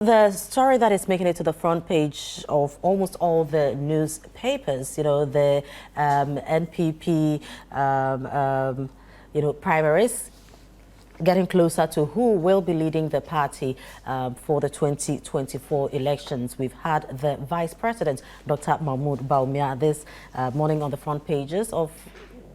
The story that is making it to the front page of almost all the newspapers, the NPP, primaries, getting closer to who will be leading the party for the 2024 elections. We've had the Vice President, Dr. Mahmoud Bawumia, this morning on the front pages of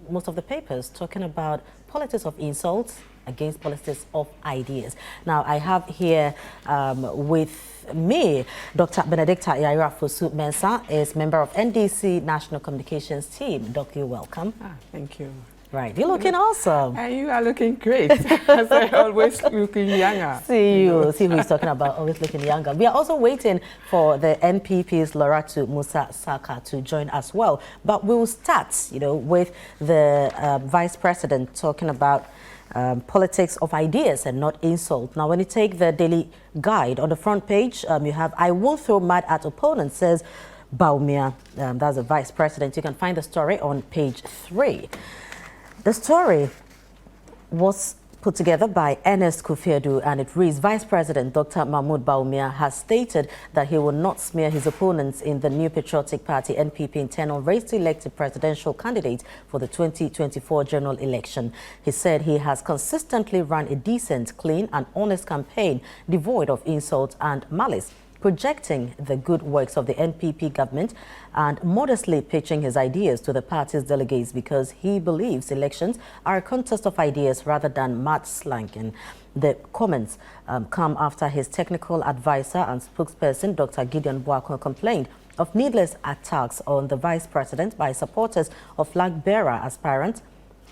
most of the papers, talking about politics of insults against politics of ideas. Now, I have here with me Dr. Benedicta Yaira Fosu-Mensah, is member of NDC National Communications Team. Doc, you're welcome. Thank you. Right, you're looking awesome. And you are looking great. As I always looking younger. See who he's talking about, always looking younger. We are also waiting for the NPP's Loratu Musa Saka to join as well. But we will start, with the Vice President talking about politics of ideas and not insult. Now, when you take the Daily Guide on the front page, you have, "I won't throw mud at opponents," says Bawumia. That's the Vice President. You can find the story on page 3. The story was put together by Ernest Kufiedu, and it reads, Vice President Dr. Mahmoud Bawumia has stated that he will not smear his opponents in the New Patriotic Party NPP internal race to elect a presidential candidate for the 2024 general election. He said he has consistently run a decent, clean and honest campaign devoid of insult and malice, projecting the good works of the NPP government and modestly pitching his ideas to the party's delegates because he believes elections are a contest of ideas rather than mudslinging. The comments come after his technical advisor and spokesperson, Dr. Gideon Boakon, complained of needless attacks on the vice president by supporters of flag-bearer aspirant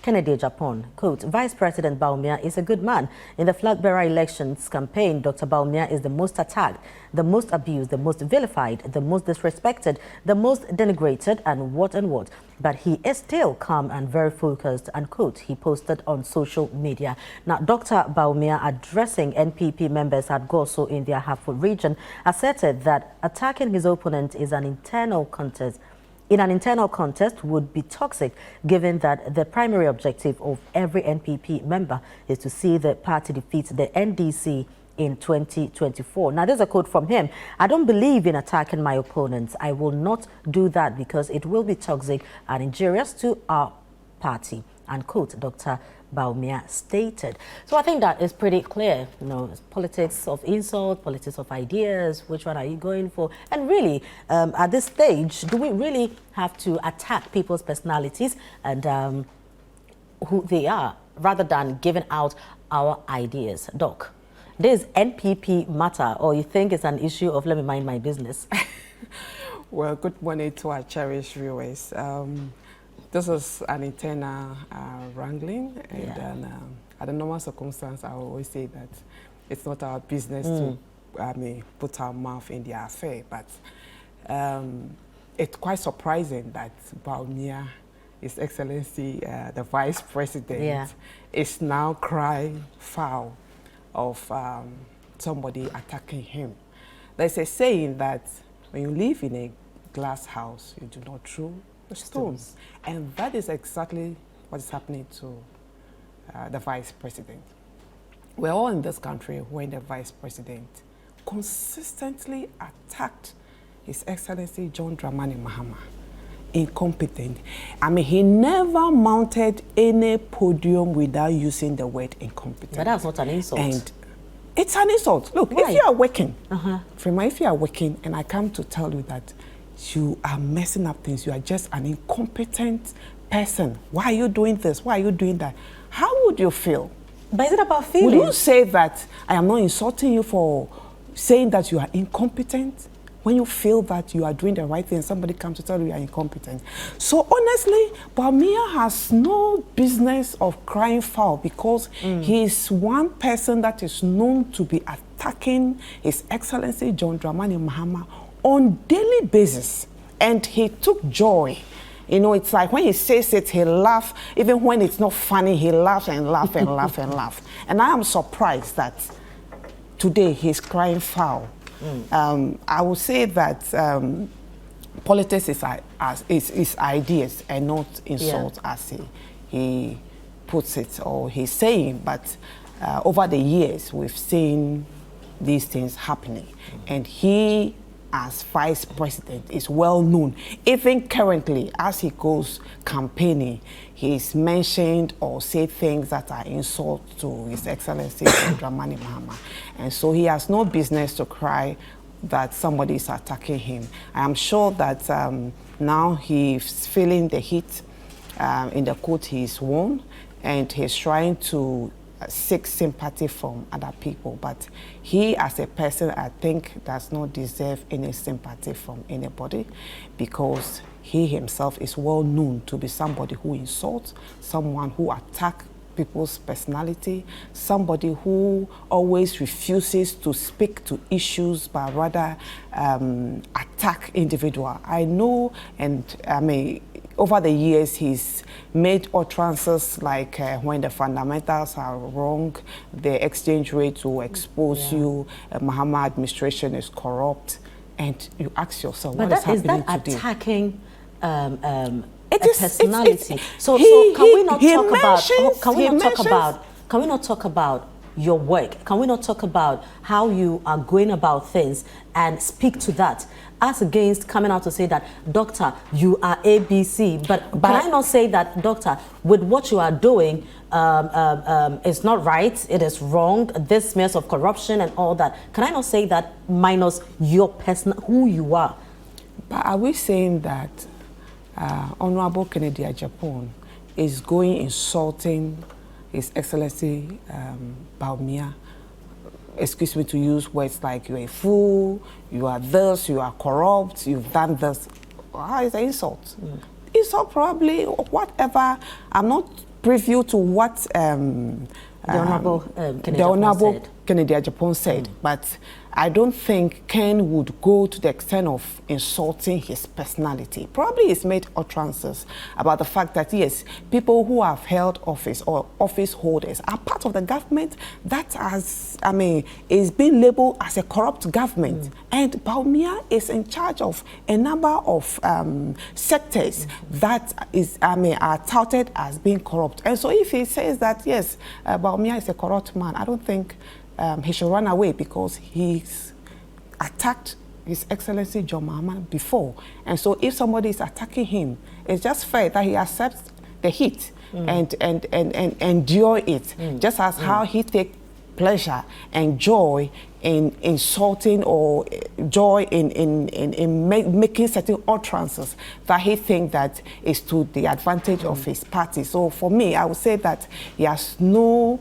Kennedy Japan. Quote, Vice President Bawumia is a good man. In the flag-bearer elections campaign, Dr. Bawumia is the most attacked, the most abused, the most vilified, the most disrespected, the most denigrated, and what. But he is still calm and very focused, unquote, he posted on social media. Now, Dr. Bawumia, addressing NPP members at Goso in their Hafo region, asserted that attacking his opponent is an internal contest. In an internal contest would be toxic, given that the primary objective of every NPP member is to see the party defeat the NDC in 2024. Now, there's a quote from him. "I don't believe in attacking my opponents. I will not do that because it will be toxic and injurious to our party," unquote, Dr. Bawumia stated. So I think that is pretty clear. Politics of insult, politics of ideas, which one are you going for? And really, at this stage, do we really have to attack people's personalities and who they are, rather than giving out our ideas? Doc, this NPP matter, or you think it's an issue of let me mind my business? Well, good morning to our cherished viewers. This is an internal wrangling, and under normal circumstances, I always say that it's not our business to put our mouth in their affair. But it's quite surprising that Bawumia, His Excellency, the Vice President, is now crying foul of somebody attacking him. There's a saying that when you live in a glass house, you do not throw stones. And that is exactly what is happening to the Vice President. We're all in this country when the Vice President consistently attacked His Excellency John Dramani Mahama. Incompetent. I mean, he never mounted any podium without using the word incompetent. But that's not an insult. And it's an insult. Look, if you are working, if you are working and I come to tell you that you are messing up things, you are just an incompetent person. Why are you doing this? Why are you doing that? How would you feel? But is it about feelings? Would you say that I am not insulting you for saying that you are incompetent? When you feel that you are doing the right thing, somebody comes to tell you you are incompetent. So honestly, Bawumia has no business of crying foul because he is one person that is known to be attacking His Excellency John Dramani Mahama on daily basis, and he took joy. It's like when he says it, he laughs. Even when it's not funny, he laughs and laughs and laughs and laughs. And I am surprised that today he's crying foul. I would say that politics is ideas and not insult, as he puts it or he's saying. But over the years, we've seen these things happening. And he, as vice president, is well known. Even currently, as he goes campaigning, he's mentioned or said things that are insult to His Excellency Dramani Mahama. And so he has no business to cry that somebody is attacking him. I am sure that now he's feeling the heat in the court he's won, and he's trying to seek sympathy from other people. But he, as a person, I think does not deserve any sympathy from anybody, because he himself is well known to be somebody who insults, someone who attacks people's personality, somebody who always refuses to speak to issues but rather attack individual. I know, and I mean, over the years, he's made utterances like when the fundamentals are wrong, the exchange rate will expose you, Mahama administration is corrupt, and you ask yourself, what is happening today? Is that attacking personality? So can we not talk about your work? Can we not talk about how you are going about things and speak to that, as against coming out to say that, doctor, you are ABC? But can I not say that, doctor, with what you are doing, it's not right, it is wrong, this smears of corruption and all that? Can I not say that minus your person, who you are? But are we saying that Honorable Kennedy Agyapong is going insulting His Excellency Bawumia? Excuse me to use words like you're a fool, you are this, you are corrupt, you've done this. How is an insult? Insult probably, whatever. I'm not privy to what the Honorable Kennedy Agyapong said, but I don't think Ken would go to the extent of insulting his personality. Probably he's made utterances about the fact that, yes, people who have held office or office holders are part of the government that has, I mean, is being labeled as a corrupt government. And Bawumia is in charge of a number of sectors that is, I mean, are touted as being corrupt. And so if he says that, yes, Bawumia is a corrupt man, I don't think he should run away, because he's attacked His Excellency John Mahama before. And so if somebody is attacking him, it's just fair that he accepts the heat and endure it, just as how he takes pleasure and joy in insulting or joy in making certain utterances that he thinks that is to the advantage of his party. So for me, I would say that he has no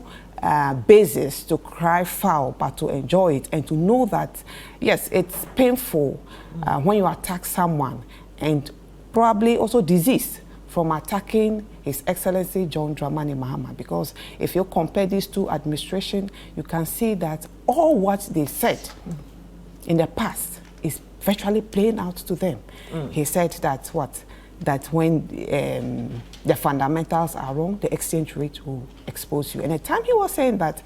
basis to cry foul, but to enjoy it and to know that, yes, it's painful when you attack someone, and probably also disease from attacking His Excellency John Dramani Mahama. Because if you compare these two administrations, you can see that all what they said in the past is virtually playing out to them. He said that that when the fundamentals are wrong, the exchange rate will expose you. And at the time he was saying that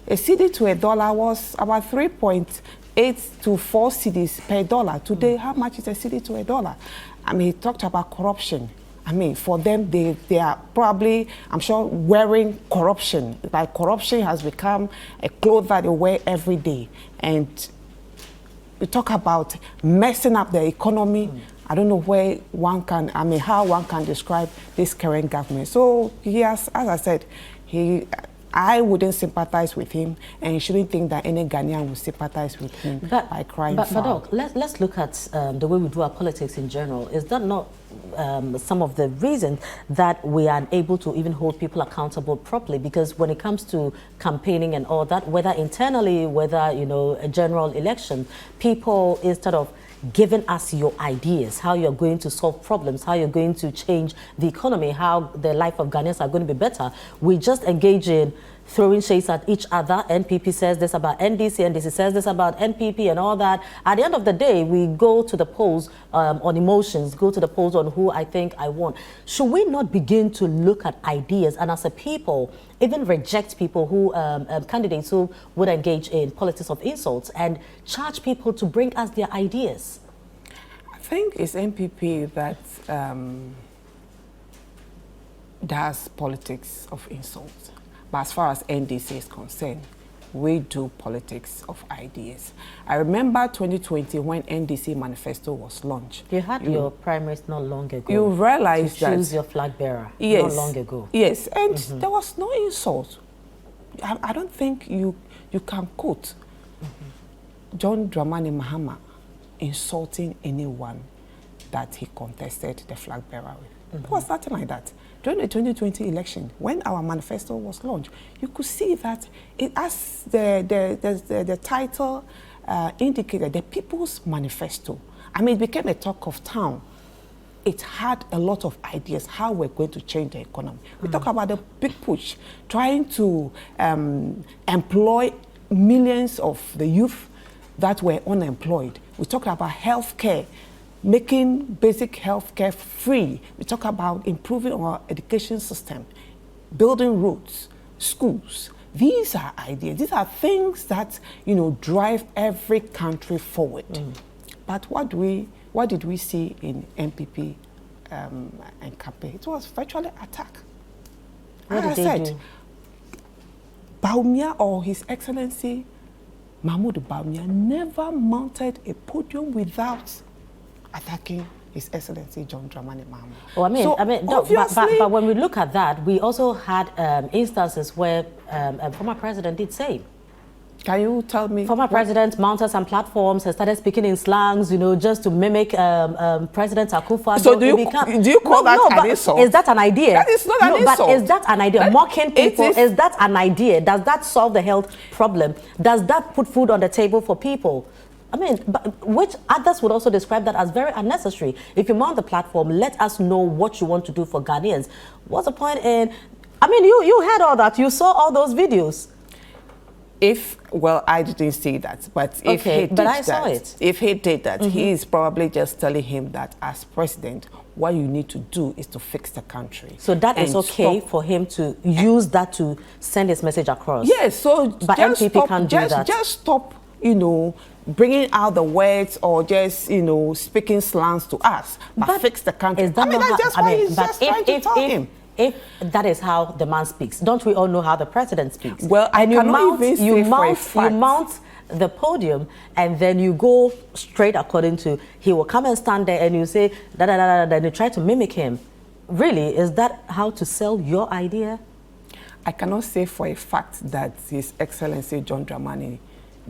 a cedi to a dollar was about 3.8 to 4 cedis per dollar. Today, how much is a cedi to a dollar? I mean, he talked about corruption. I mean, for them, they are probably, I'm sure, wearing corruption. Like, corruption has become a cloth that they wear every day. And we talk about messing up the economy. I don't know where one can, I mean, how one can describe this current government. So he has, as I said, I wouldn't sympathize with him, and you shouldn't think that any Ghanaian will sympathize with him by crying foul. But let's look at the way we do our politics in general. Is that not some of the reasons that we are able to even hold people accountable properly? Because when it comes to campaigning and all that, whether internally, whether, you know, a general election, people, instead of giving us your ideas, how you're going to solve problems, how you're going to change the economy, how the life of Ghanaians are going to be better, we just engage in throwing shades at each other. NPP says this about NDC, NDC says this about NPP and all that. At the end of the day, we go to the polls on emotions, go to the polls on who I think I want. Should we not begin to look at ideas and, as a people, even reject people who, candidates who would engage in politics of insults, and charge people to bring us their ideas? I think it's NPP that does politics of insults. But as far as NDC is concerned, we do politics of ideas. I remember 2020 when NDC manifesto was launched. You had your primaries not long ago. You realized that... choose your flag bearer yes, not long ago. Yes, and there was no insult. I don't think you can quote John Dramani Mahama insulting anyone that he contested the flag bearer with. There was nothing like that. During the 2020 election, when our manifesto was launched, you could see that it, as the title indicated, the People's Manifesto. I mean, it became a talk of town. It had a lot of ideas how we're going to change the economy. We talk about the big push, trying to employ millions of the youth that were unemployed. We talk about healthcare, making basic healthcare free. We talk about improving our education system, building roads, schools. These are ideas. These are things that, you know, drive every country forward. But what did we see in NPP and campaign? It was virtually attack. What As did I they said, do? Bawumia, or His Excellency Mahmoud Bawumia, never mounted a podium without attacking His Excellency John Dramani Mahama. Oh, but when we look at that, we also had instances where a former president did say. Can you tell me? Former president mounted some platforms and started speaking in slangs, you know, just to mimic President Akufo. So do you call that an insult? Is that an idea? That is not an insult. But is that an idea? Mocking people, is that an idea? Does that solve the health problem? Does that put food on the table for people? I mean, which others would also describe that as very unnecessary. If you mount the platform, let us know what you want to do for Ghanaians. What's the point in... I mean, you heard all that. You saw all those videos. Well, I didn't see that, but if he did that, if he did that, he is probably just telling him that as president, what you need to do is to fix the country. So that is okay for him to use that to send his message across? Yes, so but NPP can't do that. Just stop, you know, bringing out the words or just, you know, speaking slangs to us, but fix the country. Is that that's just why he's just trying to tell him. If that is how the man speaks, don't we all know how the president speaks? Well, I cannot even say for a fact. You mount the podium and then you go straight according to, he will come and stand there and you say, da da da da, then you try to mimic him. Really, is that how to sell your idea? I cannot say for a fact that His Excellency John Dramani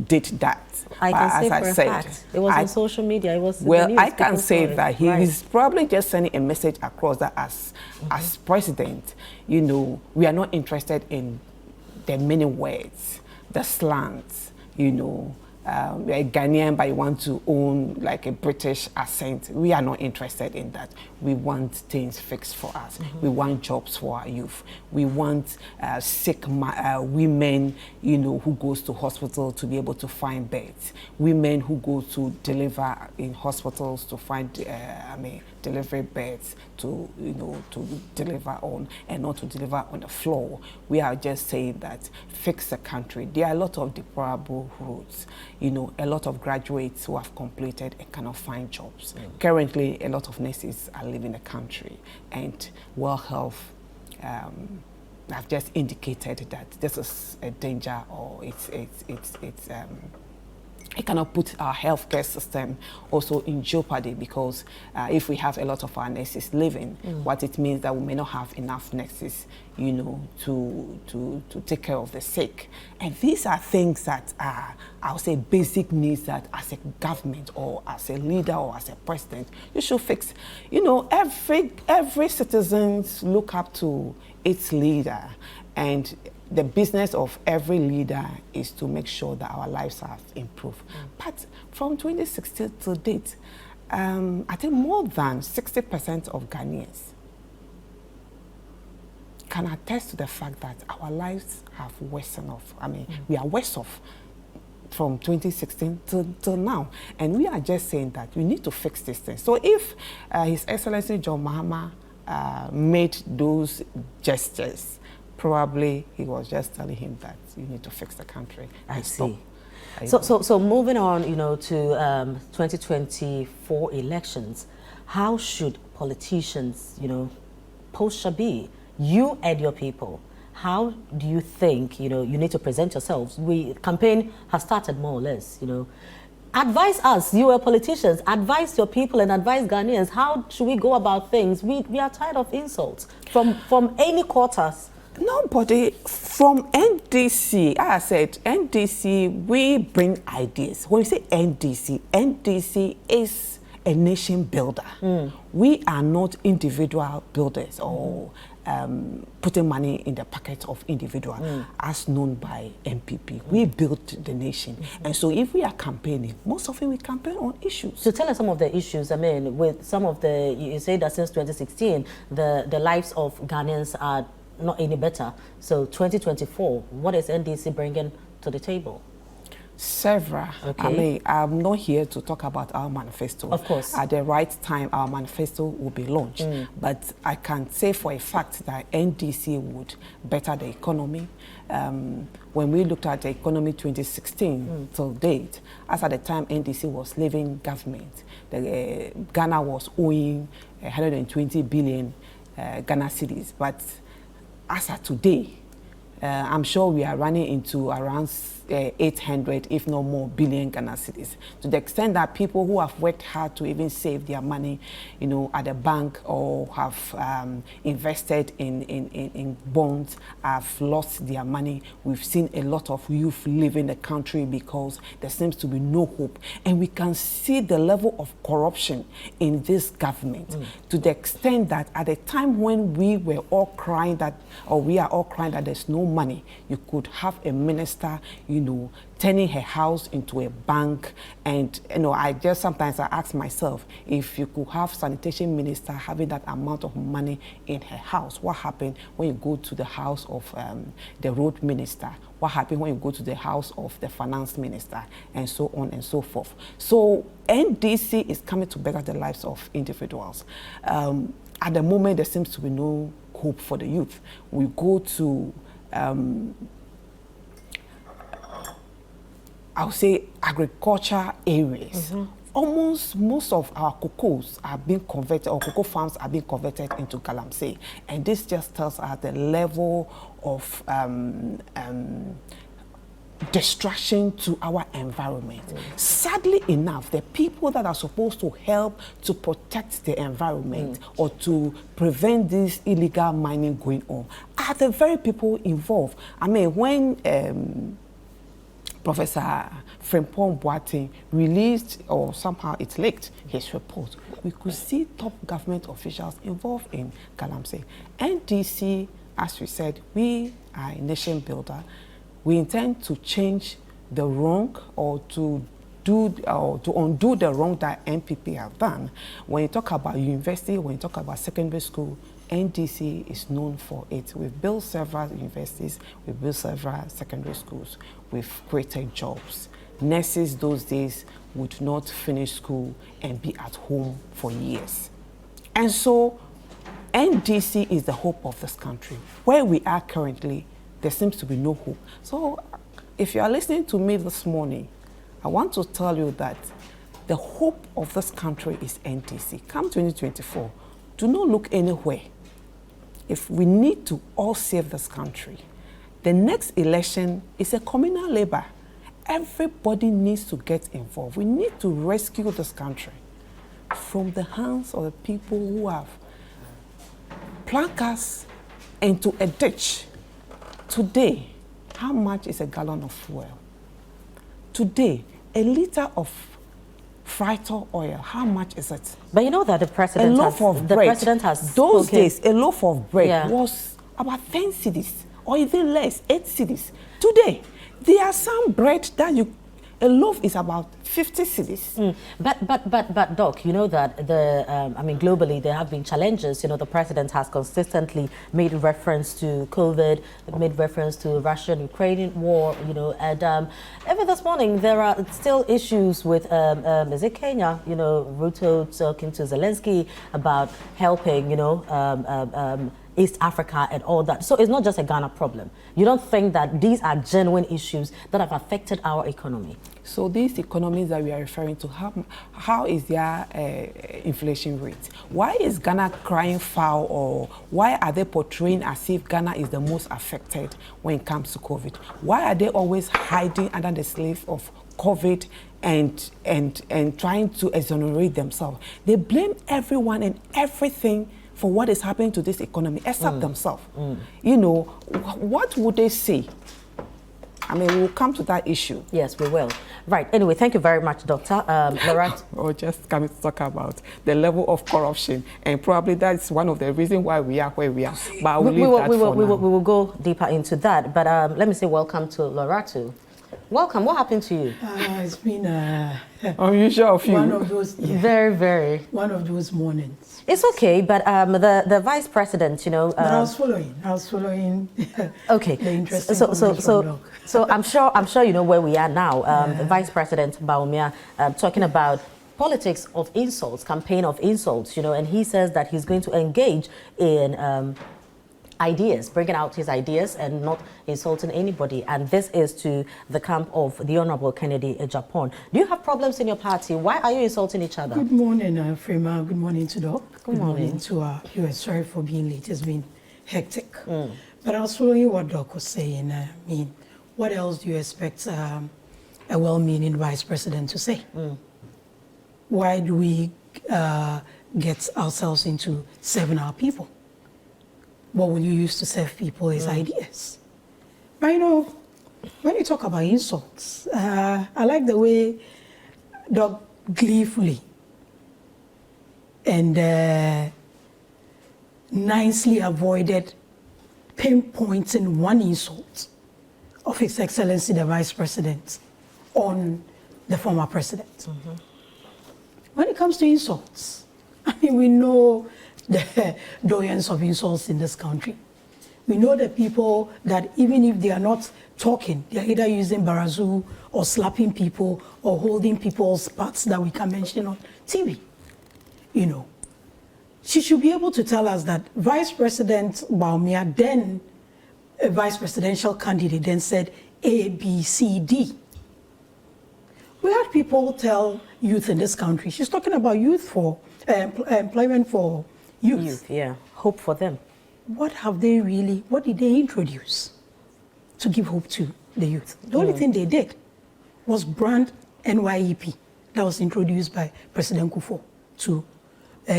did that. I can say for a fact. It was on social media. It was well, the news, I can say that he is probably just sending a message across that as president, you know, we are not interested in the many words, the slangs, you know, you're a Ghanaian but you want to own like a British accent. We are not interested in that. We want things fixed for us. We want jobs for our youth. We want sick women, you know, who goes to hospital to be able to find beds. Women who go to deliver in hospitals to find, delivery beds to, you know, to deliver on and not to deliver on the floor. We are just saying that fix the country. There are a lot of deplorable roads. You know, a lot of graduates who have completed and cannot find jobs. Currently, a lot of nurses are leaving the country, and World Health have just indicated that this is a danger, or it cannot put our healthcare system also in jeopardy, because if we have a lot of our nurses leaving, what it means that we may not have enough nurses, you know, to take care of the sick. And these are things that are, I would say, basic needs that as a government or as a leader or as a president, you should fix. You know, every citizen look up to its leader, and the business of every leader is to make sure that our lives have improved. But from 2016 to date, I think more than 60% of Ghanaians can attest to the fact that our lives have worsened off. I mean, we are worse off from 2016 till now. And we are just saying that we need to fix this thing. So if His Excellency John Mahama made those gestures, probably he was just telling him that you need to fix the country. I see. So moving on, you know, to 2024 elections, how should politicians, you know, posture be? You and your people, how do you think, you need to present yourselves? Campaign has started more or less, Advise us, you are politicians, advise your people and advise Ghanaians. How should we go about things? We are tired of insults from any quarters. Nobody from NDC, as I said, NDC, we bring ideas. When we say NDC is a nation builder. We are not individual builders or putting money in the pocket of individual, as known by NPP. We built the nation. And so if we are campaigning, most often we campaign on issues. So tell us some of the issues. I mean, with some of the, you say that since 2016, the lives of Ghanaians are not any better. So 2024, what is NDC bringing to the table? Several. Okay. I mean, I'm not here to talk about our manifesto. Of course. At the right time, our manifesto will be launched. But I can say for a fact that NDC would better the economy. When we looked at the economy 2016 till date, as at the time NDC was leaving government, Ghana was owing 120 billion Ghana cedis. But as of today, I'm sure we are running into around 800, if not more, billion Ghana cedis. To the extent that people who have worked hard to even save their money, at the bank or have invested in bonds, have lost their money. We've seen a lot of youth leaving the country because there seems to be no hope. And we can see the level of corruption in this government to the extent that at the time when we were all crying that, or we are all crying that there's no money, you could have a minister, turning her house into a bank. And sometimes I ask myself, if you could have sanitation minister having that amount of money in her house, what happened when you go to the house of the road minister? What happened when you go to the house of the finance minister? And so on and so forth. So NDC is coming to better the lives of individuals. At the moment, there seems to be no hope for the youth. We go to I would say agriculture areas. Almost most of our cocoas are being converted, or cocoa farms are being converted into galamsey. And this just tells us the level of destruction to our environment. Sadly enough, the people that are supposed to help to protect the environment or to prevent this illegal mining going on are the very people involved. I mean, when Professor Frimpong Boateng released, or somehow it leaked, his report, we could see top government officials involved in galamsey. NDC, as we said, we are a nation builder. We intend to change the wrong, or to undo the wrong that NPP have done. When you talk about university, when you talk about secondary school, NDC is known for it. We've built several universities, we've built several secondary schools, we've created jobs. Nurses those days would not finish school and be at home for years. And so NDC is the hope of this country. Where we are currently, there seems to be no hope. So if you are listening to me this morning, I want to tell you that the hope of this country is NDC. Come 2024, do not look anywhere. If we need to all save this country, the next election is a communal labor. Everybody needs to get involved. We need to rescue this country from the hands of the people who have plunged us into a ditch. Today, how much is a gallon of fuel? Today, a liter of friter oil, how much is it? But you know that the president has those spoken. days, a loaf of bread was about 10 cedis, or even less, 8 cedis. Today, there are some bread that a loaf is about 50 cedis. But Doc, you know that globally there have been challenges. The president has consistently made reference to COVID, made reference to Russian-Ukrainian war, and even this morning there are still issues with, is it Kenya? Ruto talking to Zelensky about helping, East Africa and all that. So it's not just a Ghana problem. You don't think that these are genuine issues that have affected our economy? So these economies that we are referring to, how is their inflation rate? Why is Ghana crying foul, or why are they portraying as if Ghana is the most affected when it comes to COVID? Why are they always hiding under the slave of COVID and trying to exonerate themselves? They blame everyone and everything for what is happening to this economy except themselves. You know, what would they say? I mean, we'll come to that issue. Yes, we will. Right. Anyway, thank you very much, Dr. Laurent. We're just coming to talk about the level of corruption, and probably that's one of the reasons why we are where we are. But we will go deeper into that. But let me say welcome to Loratu. Welcome. What happened to you? It's been unusual of you. One of those, very, very. One of those mornings. It's okay, but the vice president, you know. But I was following. Okay. The interesting so I'm sure you know where we are now. The vice president Bawumia talking about politics of insults, campaign of insults, you know, and he says that he's going to engage in ideas, bringing out his ideas and not insulting anybody. And this is to the camp of the Honorable Kennedy Japan. Do you have problems in your party? Why are you insulting each other? Good morning, Frema. Good morning to Doc. Good morning to US. Sorry for being late. It's been hectic. But I was following what Doc was saying. I mean, what else do you expect a well-meaning vice president to say? Why do we get ourselves into serving our people? What will you use to serve people is ideas. But you know, when you talk about insults, I like the way Doc gleefully and nicely avoided pinpointing one insult of His Excellency the Vice President on the former president. When it comes to insults, I mean, we know the doyens of insults in this country. We know the people that even if they are not talking, they are either using barazoo or slapping people or holding people's parts that we can mention on TV. You know, she should be able to tell us that Vice President Bawumia, then a vice presidential candidate, then said A, B, C, D. We had people tell youth in this country, she's talking about youth for employment for youth. Yeah, hope for them. What have they really, what did they introduce to give hope to the youth? The only thing they did was brand NYEP that was introduced by President Kufuor to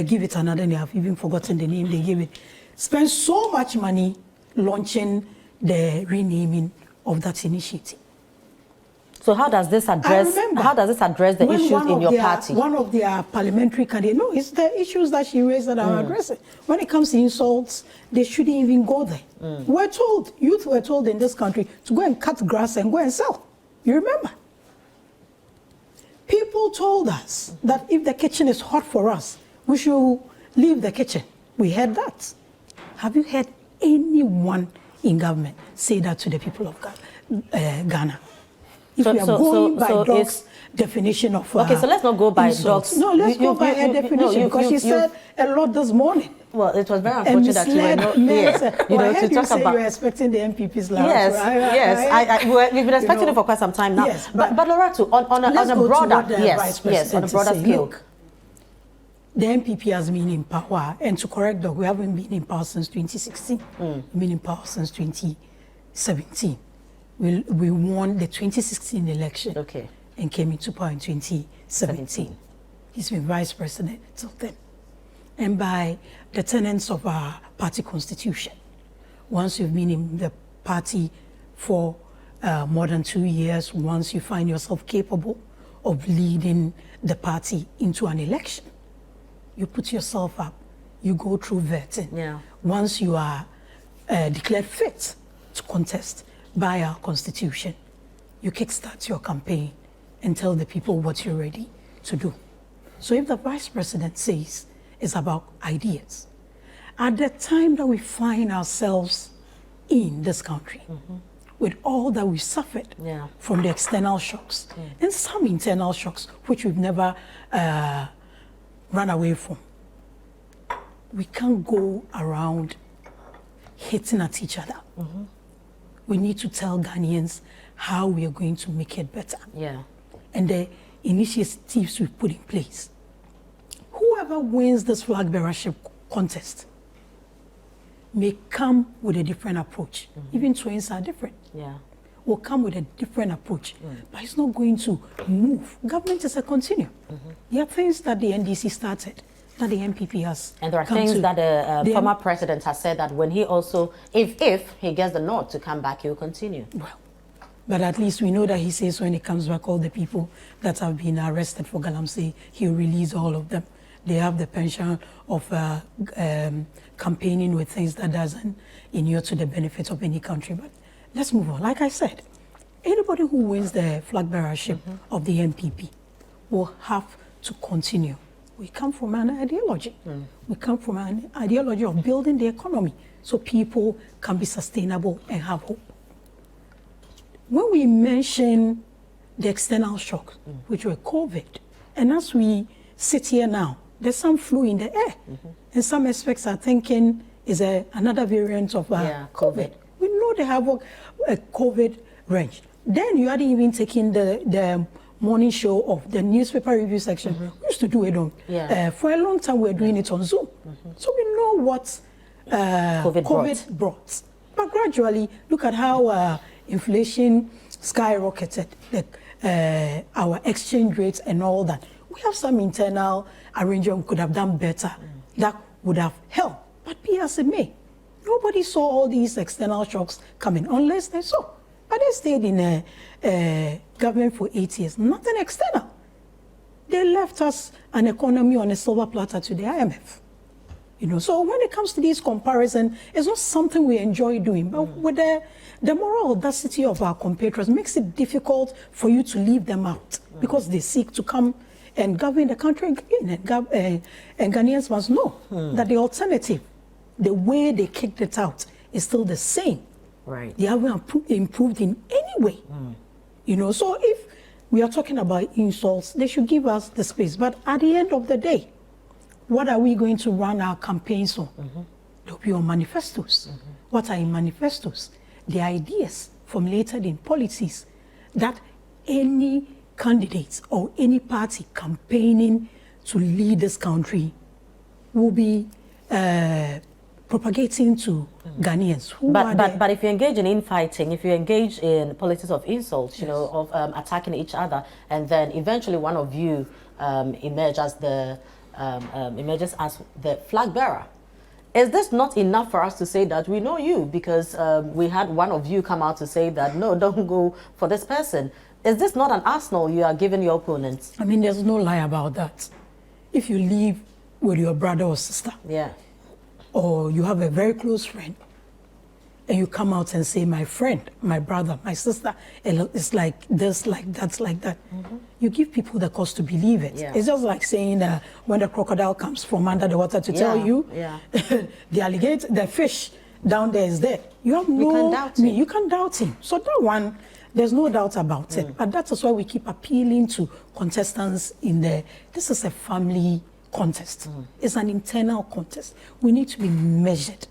give it another name. I've even forgotten the name they gave it. Spent so much money launching the renaming of that initiative. So how does this address the issues in your party? One of their parliamentary candidates, no, it's the issues that she raised that I'm addressing. When it comes to insults, they shouldn't even go there. We're told, youth were told in this country to go and cut grass and go and sell. You remember? People told us that if the kitchen is hot for us, we should leave the kitchen. We heard that. Have you heard anyone in government say that to the people of Ghana? If we are going by Doc's definition of okay, so let's not go by Doc's. No, let's go by her definition because she said a lot this morning. Well, it was very unfortunate that you were not here. To talk about. You were expecting the NPP's last. Yes. We've been expecting it for quite some time now. Yes, but Loratu, on a broader, on a broader scale. Look, the NPP has been in power, and to correct Doc, we haven't been in power since 2016. We've been in power since 2017. We won the 2016 election and came into power in 2017. He's been vice president till then. And by the tenets of our party constitution, once you've been in the party for more than 2 years, once you find yourself capable of leading the party into an election, you put yourself up, you go through vetting. Yeah. Once you are declared fit to contest by our constitution, you kickstart your campaign and tell the people what you're ready to do. So if the vice president says it's about ideas, at the time that we find ourselves in this country, with all that we suffered from the external shocks and some internal shocks, which we've never run away from, we can't go around hitting at each other. We need to tell Ghanaians how we are going to make it better. Yeah. And the initiatives we put in place. Whoever wins this flag bearership contest may come with a different approach. Even twins are different. Yeah. Will come with a different approach, but it's not going to move. Government is a continuum. There are things that the NDC started, that the NPP has. And there are come things to. that the former president has said that when he also, if he gets the nod to come back, he will continue. Well, but at least we know that he says when he comes back, all the people that have been arrested for Galamsey, he'll release all of them. They have the pension of campaigning with things that doesn't inure to the benefit of any country. But let's move on. Like I said, anybody who wins the flag bearership of the NPP will have to continue. We come from an ideology. We come from an ideology of building the economy so people can be sustainable and have hope. When we mention the external shocks, which were COVID, and as we sit here now, there's some flu in the air. And some experts are thinking is another variant of COVID. We know they have a COVID range. Then you hadn't even taken the morning show of the newspaper review section. We used to do it on. For a long time, we were doing it on Zoom. So we know what COVID brought. But gradually, look at how inflation skyrocketed, our exchange rates and all that. We have some internal arrangement we could have done better that would have helped. But be as it may, nobody saw all these external shocks coming unless they saw. But they stayed in government for 8 years, nothing external. They left us an economy on a silver platter to the IMF. You know, so when it comes to these comparisons, it's not something we enjoy doing, but with the moral audacity of our compatriots makes it difficult for you to leave them out because they seek to come and govern the country again. And Ghanaians must know that the alternative, the way they kicked it out, is still the same. Right. They haven't improved in any way. You know, so if we are talking about insults, they should give us the space. But at the end of the day, what are we going to run our campaigns on? They'll be on manifestos. What are in manifestos? The ideas formulated in policies that any candidate or any party campaigning to lead this country will be propagating to Ghanaians. But if you engage in infighting, if you engage in politics of insults, you know, of attacking each other, and then eventually one of you emerges as the flag bearer, is this not enough for us to say that we know you because we had one of you come out to say that no, don't go for this person? Is this not an arsenal you are giving your opponents? I mean, there's no lie about that. If you live with your brother or sister, or you have a very close friend, and you come out and say, my friend, my brother, my sister, it's like this, like that, like that. You give people the cause to believe it. It's just like saying when the crocodile comes from under the water to tell you the alligator, the fish down there is dead. You have you can doubt him. So that one, there's no doubt about it. But that is why we keep appealing to contestants in there. This is a family contest. It's an internal contest. We need to be measured.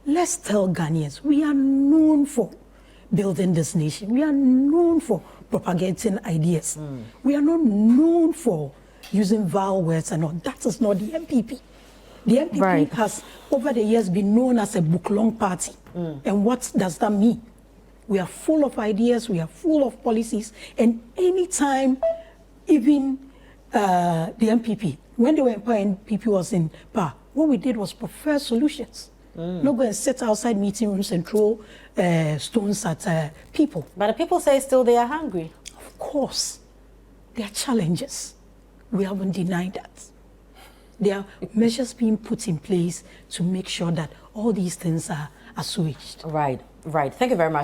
Let's tell Ghanaians, we are known for building this nation. We are known for propagating ideas. We are not known for using vile words and all. That is not the NPP. The NPP has, over the years, been known as a book-long party. And what does that mean? We are full of ideas, we are full of policies, and anytime, even the NPP, when they were in power, NPP was in power, what we did was prefer solutions. Not go and sit outside meeting rooms and throw stones at people. But the people say still they are hungry. Of course, there are challenges. We haven't denied that. There are measures being put in place to make sure that all these things are assuaged. Right. Thank you very much.